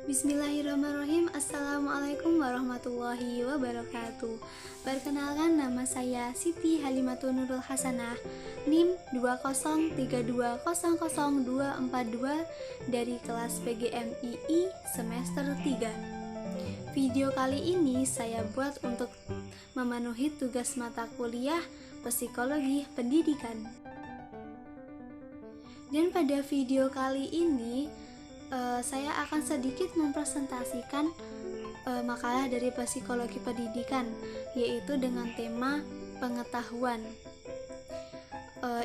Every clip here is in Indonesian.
Bismillahirrahmanirrahim. Assalamualaikum warahmatullahi wabarakatuh. Perkenalkan, nama saya Siti Halimatun Nurul Hasanah, NIM 203200242 dari kelas PGMII semester 3. Video kali ini saya buat untuk memenuhi tugas mata kuliah Psikologi Pendidikan. Dan pada video kali ini saya akan sedikit mempresentasikan makalah dari Psikologi Pendidikan, yaitu dengan tema pengetahuan.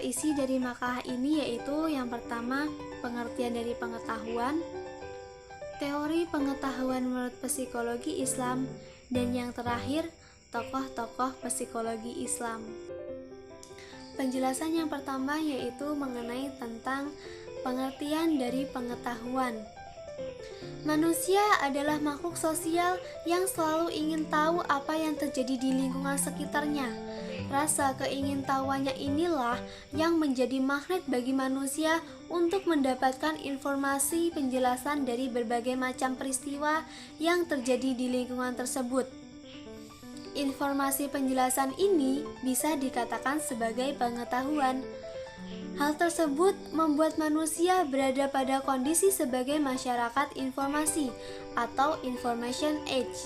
Isi dari makalah ini yaitu yang pertama, pengertian dari pengetahuan, teori pengetahuan menurut psikologi Islam, dan yang terakhir, tokoh-tokoh psikologi Islam. Penjelasan yang pertama yaitu mengenai tentang pengertian dari pengetahuan. Manusia adalah makhluk sosial yang selalu ingin tahu apa yang terjadi di lingkungan sekitarnya. Rasa keingintahuannya inilah yang menjadi magnet bagi manusia untuk mendapatkan informasi penjelasan dari berbagai macam peristiwa yang terjadi di lingkungan tersebut. Informasi penjelasan ini bisa dikatakan sebagai pengetahuan. Hal tersebut membuat manusia berada pada kondisi sebagai masyarakat informasi atau information age.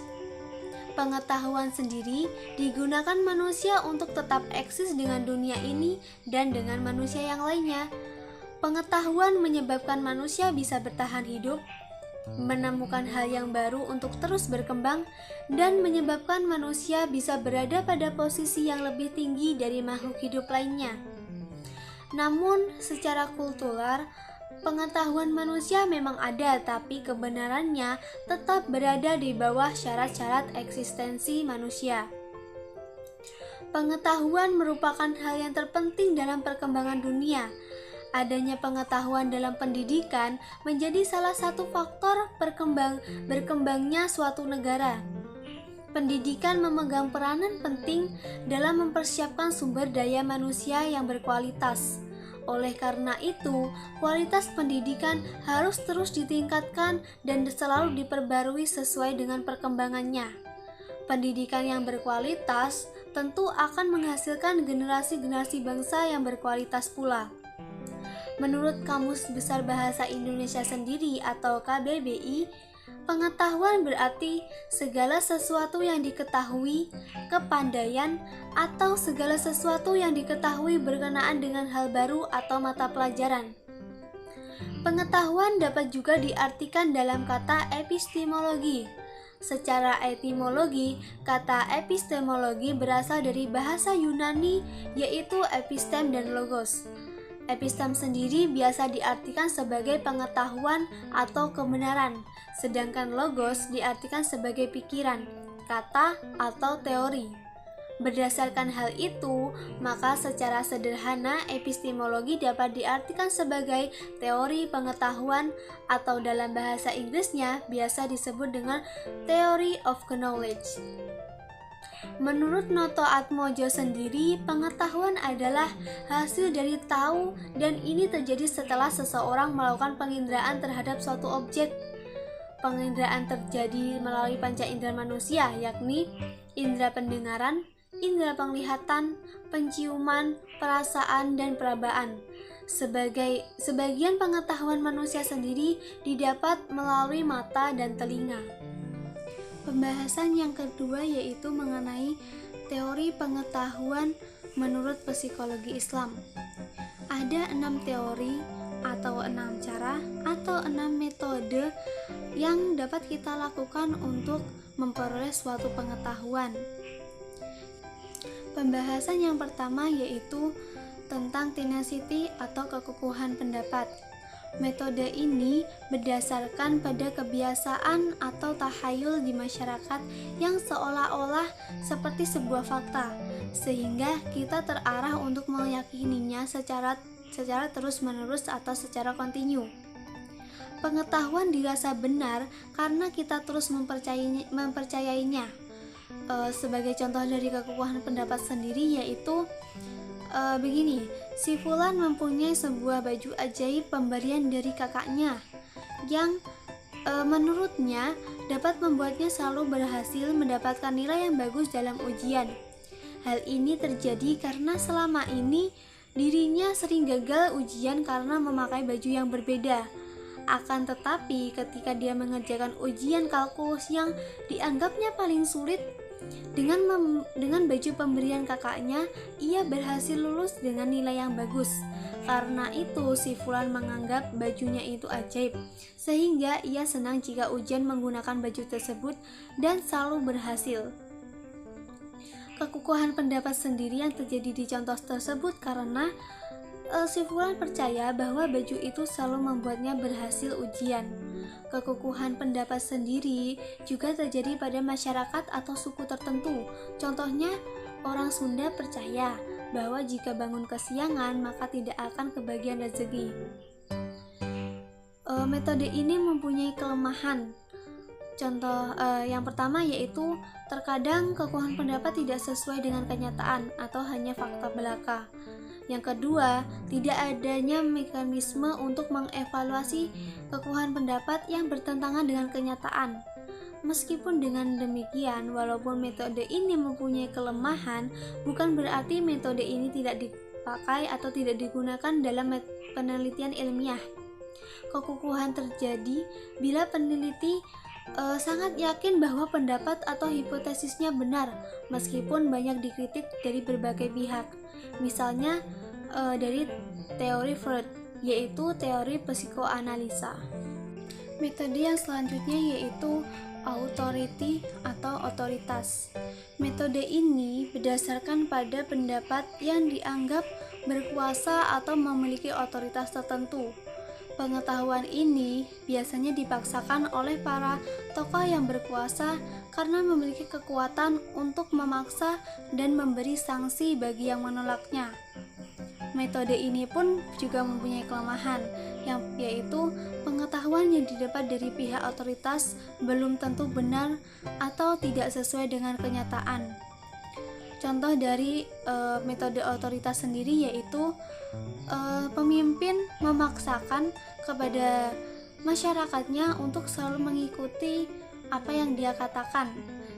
Pengetahuan sendiri digunakan manusia untuk tetap eksis dengan dunia ini dan dengan manusia yang lainnya. Pengetahuan menyebabkan manusia bisa bertahan hidup, menemukan hal yang baru untuk terus berkembang, dan menyebabkan manusia bisa berada pada posisi yang lebih tinggi dari makhluk hidup lainnya. Namun, secara kultural, pengetahuan manusia memang ada, tapi kebenarannya tetap berada di bawah syarat-syarat eksistensi manusia. Pengetahuan merupakan hal yang terpenting dalam perkembangan dunia. Adanya pengetahuan dalam pendidikan menjadi salah satu faktor berkembangnya suatu negara. Pendidikan memegang peranan penting dalam mempersiapkan sumber daya manusia yang berkualitas. Oleh karena itu, kualitas pendidikan harus terus ditingkatkan dan selalu diperbarui sesuai dengan perkembangannya. Pendidikan yang berkualitas tentu akan menghasilkan generasi-generasi bangsa yang berkualitas pula. Menurut Kamus Besar Bahasa Indonesia sendiri atau KBBI, pengetahuan berarti segala sesuatu yang diketahui, kepandaian, atau segala sesuatu yang diketahui berkenaan dengan hal baru atau mata pelajaran. Pengetahuan dapat juga diartikan dalam kata epistemologi. Secara etimologi, kata epistemologi berasal dari bahasa Yunani, yaitu epistem dan logos. Epistem sendiri biasa diartikan sebagai pengetahuan atau kebenaran, sedangkan logos diartikan sebagai pikiran, kata, atau teori. Berdasarkan hal itu, maka secara sederhana epistemologi dapat diartikan sebagai teori pengetahuan atau dalam bahasa Inggrisnya biasa disebut dengan theory of knowledge. Menurut Noto Atmojo sendiri, pengetahuan adalah hasil dari tahu, dan ini terjadi setelah seseorang melakukan penginderaan terhadap suatu objek. Penginderaan terjadi melalui panca indera manusia, yakni indera pendengaran, indera penglihatan, penciuman, perasaan, dan perabaan. Sebagian pengetahuan manusia sendiri didapat melalui mata dan telinga. Pembahasan yang kedua yaitu mengenai teori pengetahuan menurut psikologi Islam. Ada 6 teori atau 6 cara atau 6 metode yang dapat kita lakukan untuk memperoleh suatu pengetahuan. Pembahasan yang pertama yaitu tentang tenacity atau kekukuhan pendapat. Metode ini berdasarkan pada kebiasaan atau tahayul di masyarakat yang seolah-olah seperti sebuah fakta, sehingga kita terarah untuk meyakininya secara terus-menerus atau secara kontinu. Pengetahuan dirasa benar karena kita terus mempercayainya. Sebagai contoh dari kekukuhan pendapat sendiri yaitu begini, si Fulan mempunyai sebuah baju ajaib pemberian dari kakaknya yang Menurutnya, dapat membuatnya selalu berhasil mendapatkan nilai yang bagus dalam ujian. Hal ini terjadi karena selama ini dirinya sering gagal ujian karena memakai baju yang berbeda. Akan tetapi, ketika dia mengerjakan ujian kalkulus yang dianggapnya paling sulit, dengan baju pemberian kakaknya, ia berhasil lulus dengan nilai yang bagus. Karena itu, si Fulan menganggap bajunya itu ajaib, sehingga ia senang jika ujian menggunakan baju tersebut dan selalu berhasil. Kekukuhan pendapat sendiri yang terjadi di contoh tersebut karena si Fulan percaya bahwa baju itu selalu membuatnya berhasil ujian. Kekukuhan pendapat sendiri juga terjadi pada masyarakat atau suku tertentu. Contohnya, orang Sunda percaya bahwa jika bangun kesiangan maka tidak akan kebagian rezeki. Metode ini mempunyai kelemahan. Contoh yang pertama yaitu terkadang kekukuhan pendapat tidak sesuai dengan kenyataan atau hanya fakta belaka. Yang kedua, tidak adanya mekanisme untuk mengevaluasi kekukuhan pendapat yang bertentangan dengan kenyataan. Meskipun dengan demikian, walaupun metode ini mempunyai kelemahan, bukan berarti metode ini tidak dipakai atau tidak digunakan dalam penelitian ilmiah. Kekukuhan terjadi bila peneliti sangat yakin bahwa pendapat atau hipotesisnya benar, meskipun banyak dikritik dari berbagai pihak. Misalnya dari teori Freud, yaitu teori psikoanalisa. Metode yang selanjutnya yaitu authority atau otoritas. Metode ini berdasarkan pada pendapat yang dianggap berkuasa atau memiliki otoritas tertentu. Pengetahuan ini biasanya dipaksakan oleh para tokoh yang berkuasa karena memiliki kekuatan untuk memaksa dan memberi sanksi bagi yang menolaknya. Metode ini pun juga mempunyai kelemahan, yaitu pengetahuan yang didapat dari pihak otoritas belum tentu benar atau tidak sesuai dengan kenyataan. Contoh dari metode otoritas sendiri yaitu pemimpin memaksakan kepada masyarakatnya untuk selalu mengikuti apa yang dia katakan.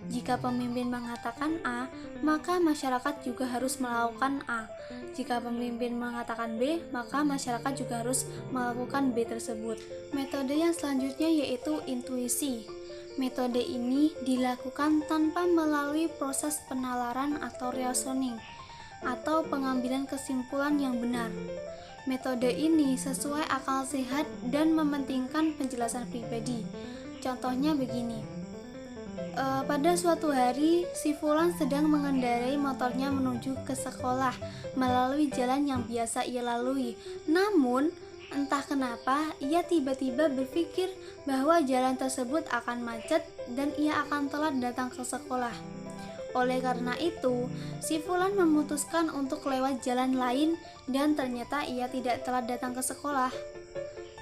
Jika pemimpin mengatakan A, maka masyarakat juga harus melakukan A. Jika pemimpin mengatakan B, maka masyarakat juga harus melakukan B tersebut. Metode yang selanjutnya yaitu intuisi. Metode ini dilakukan tanpa melalui proses penalaran atau reasoning atau pengambilan kesimpulan yang benar. Metode ini sesuai akal sehat dan mementingkan penjelasan pribadi. Contohnya begini. Pada suatu hari, si Fulan sedang mengendarai motornya menuju ke sekolah melalui jalan yang biasa ia lalui. Namun, entah kenapa, ia tiba-tiba berpikir bahwa jalan tersebut akan macet dan ia akan telat datang ke sekolah. Oleh karena itu, si Fulan memutuskan untuk lewat jalan lain dan ternyata ia tidak telat datang ke sekolah.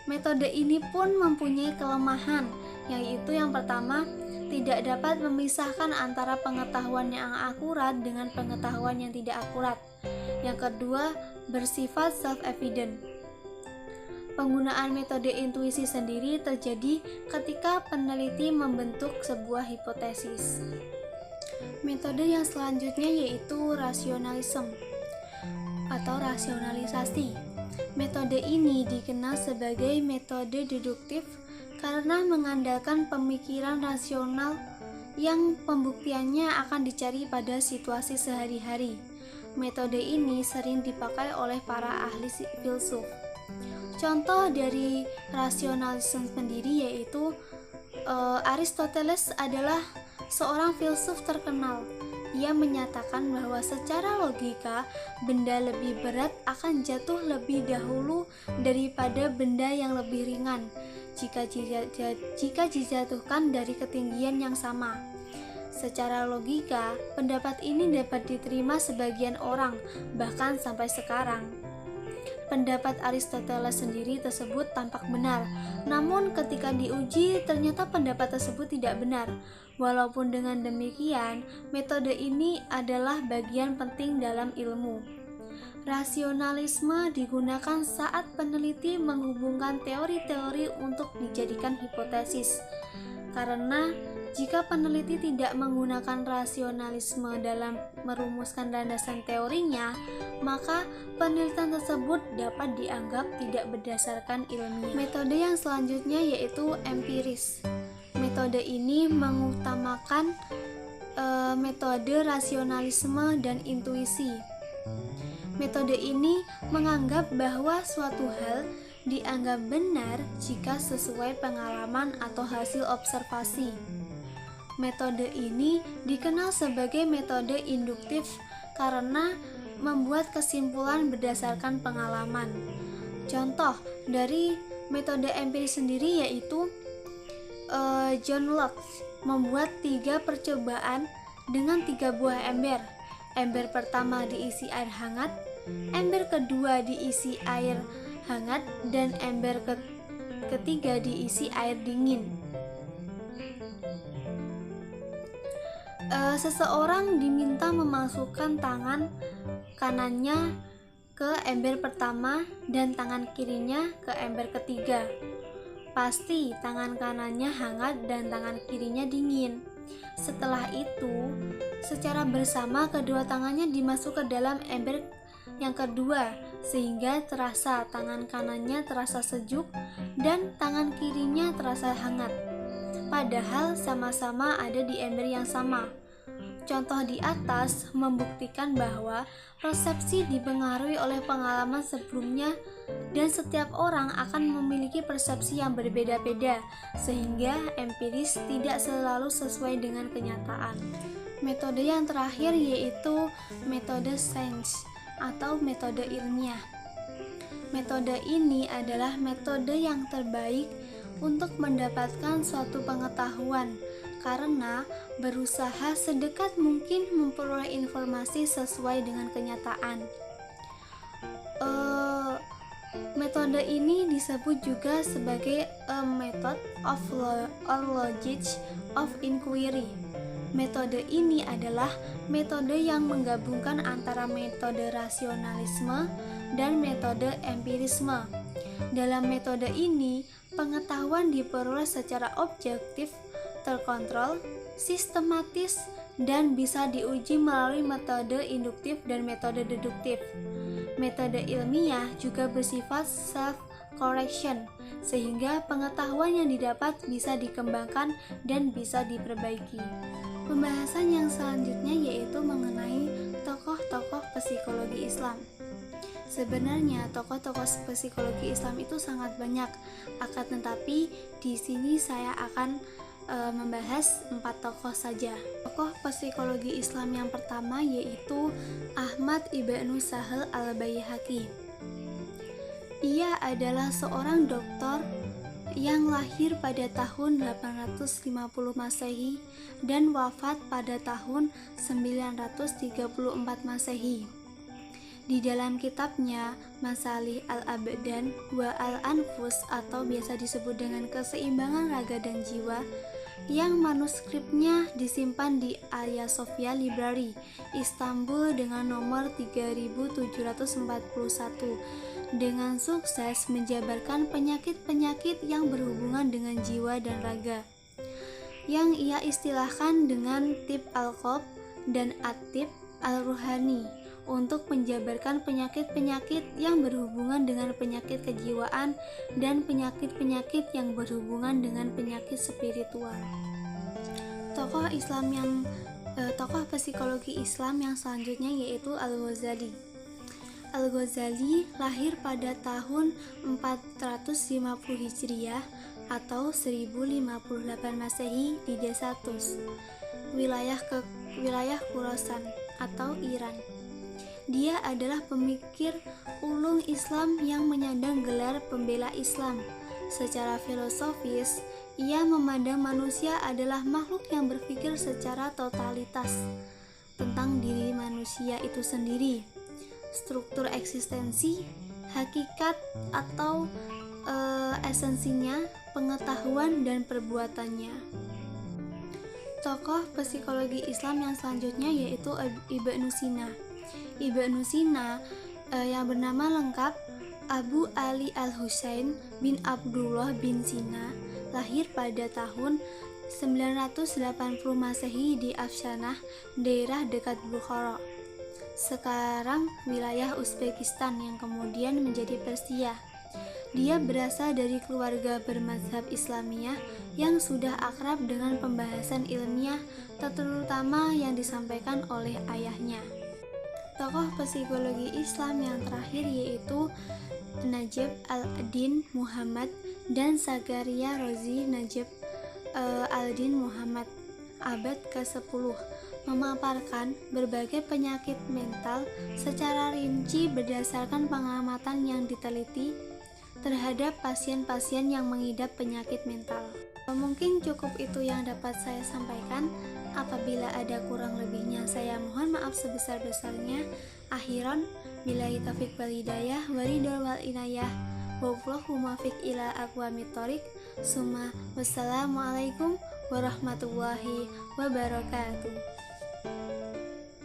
Metode ini pun mempunyai kelemahan, yaitu yang pertama, tidak dapat memisahkan antara pengetahuan yang akurat dengan pengetahuan yang tidak akurat. Yang kedua, bersifat self-evident. Penggunaan metode intuisi sendiri terjadi ketika peneliti membentuk sebuah hipotesis. Metode yang selanjutnya yaitu rasionalisme atau rasionalisasi. Metode ini dikenal sebagai metode deduktif karena mengandalkan pemikiran rasional yang pembuktiannya akan dicari pada situasi sehari-hari. Metode ini sering dipakai oleh para ahli filsuf. Contoh dari rasionalisme sendiri yaitu Aristoteles adalah seorang filsuf terkenal. Ia menyatakan bahwa secara logika benda lebih berat akan jatuh lebih dahulu daripada benda yang lebih ringan jika dijatuhkan dari ketinggian yang sama. Secara logika, pendapat ini dapat diterima sebagian orang, bahkan sampai sekarang. Pendapat Aristoteles sendiri tersebut tampak benar, namun ketika diuji ternyata pendapat tersebut tidak benar. Walaupun dengan demikian, metode ini adalah bagian penting dalam ilmu. Rasionalisme digunakan saat peneliti menghubungkan teori-teori untuk dijadikan hipotesis. Karena jika peneliti tidak menggunakan rasionalisme dalam merumuskan landasan teorinya, maka penelitian tersebut dapat dianggap tidak berdasarkan ilmiah. Metode yang selanjutnya yaitu empiris. Metode ini mengutamakan metode rasionalisme dan intuisi. Metode ini menganggap bahwa suatu hal dianggap benar jika sesuai pengalaman atau hasil observasi. Metode ini dikenal sebagai metode induktif karena membuat kesimpulan berdasarkan pengalaman. Contoh dari metode empiris sendiri yaitu John Locke membuat 3 percobaan dengan 3 buah ember. Ember pertama diisi air hangat, ember kedua diisi air hangat, dan ember ketiga diisi air dingin. Seseorang diminta memasukkan tangan kanannya ke ember pertama dan tangan kirinya ke ember ketiga. Pasti tangan kanannya hangat dan tangan kirinya dingin. Setelah itu, secara bersama kedua tangannya dimasuk ke dalam ember yang kedua, sehingga terasa tangan kanannya terasa sejuk dan tangan kirinya terasa hangat. Padahal sama-sama ada di ember yang sama. Contoh di atas membuktikan bahwa persepsi dipengaruhi oleh pengalaman sebelumnya dan setiap orang akan memiliki persepsi yang berbeda-beda, sehingga empiris tidak selalu sesuai dengan kenyataan. Metode yang terakhir yaitu metode sains atau metode ilmiah. Metode ini adalah metode yang terbaik untuk mendapatkan suatu pengetahuan karena berusaha sedekat mungkin memperoleh informasi sesuai dengan kenyataan. Metode ini disebut juga sebagai a method of logic of inquiry. Metode ini adalah metode yang menggabungkan antara metode rasionalisme dan metode empirisme. Dalam metode ini, pengetahuan diperoleh secara objektif, terkontrol, sistematis, dan bisa diuji melalui metode induktif dan metode deduktif. Metode ilmiah juga bersifat self-correction, sehingga pengetahuan yang didapat bisa dikembangkan dan bisa diperbaiki. Pembahasan yang selanjutnya yaitu mengenai tokoh-tokoh psikologi Islam. Sebenarnya tokoh-tokoh psikologi Islam itu sangat banyak, akan tetapi di sini saya akan membahas 4 tokoh saja. Tokoh psikologi Islam yang pertama yaitu Ahmad Ibnu Sahal al-Baihaqi. Ia adalah seorang doktor yang lahir pada tahun 850 Masehi dan wafat pada tahun 934 Masehi. Di dalam kitabnya Masalih al-Abdan wa al-Anfus atau biasa disebut dengan keseimbangan raga dan jiwa, yang manuskripnya disimpan di Hagia Sophia Library, Istanbul dengan nomor 3741, dengan sukses menjabarkan penyakit-penyakit yang berhubungan dengan jiwa dan raga, yang ia istilahkan dengan tib al-qalb dan at-tib al-ruhani, untuk menjabarkan penyakit-penyakit yang berhubungan dengan penyakit kejiwaan dan penyakit-penyakit yang berhubungan dengan penyakit spiritual. Tokoh psikologi Islam yang selanjutnya yaitu Al-Ghazali. Al-Ghazali lahir pada tahun 450 Hijriah atau 1058 Masehi di desa Tus, wilayah Khurasan atau Iran. Dia adalah pemikir ulung Islam yang menyandang gelar pembela Islam. Secara filosofis, ia memandang manusia adalah makhluk yang berpikir secara totalitas tentang diri manusia itu sendiri, struktur eksistensi, hakikat atau esensinya, pengetahuan dan perbuatannya. Tokoh psikologi Islam yang selanjutnya yaitu Ibnu Sina. Ibnu Sina yang bernama lengkap Abu Ali Al-Husain bin Abdullah bin Sina, lahir pada tahun 980 Masehi di Afshanah, daerah dekat Bukhara, sekarang wilayah Uzbekistan yang kemudian menjadi Persia. Dia berasal dari keluarga bermazhab Islamiyah yang sudah akrab dengan pembahasan ilmiah, terutama yang disampaikan oleh ayahnya. Tokoh psikologi Islam yang terakhir yaitu Najib al-Din Muhammad dan Zakaria Rozi Najib al-Din Muhammad, abad ke-10, memaparkan berbagai penyakit mental secara rinci berdasarkan pengamatan yang diteliti terhadap pasien-pasien yang mengidap penyakit mental. Mungkin cukup itu yang dapat saya sampaikan. Apabila ada kurang lebihnya, saya mohon maaf sebesar-besarnya. Akhiran, billahi taufiq wal hidayah, waridul wal inayah, wallahu muwaffiq ila aqwamit thoriq. Wassalamualaikum warahmatullahi wabarakatuh.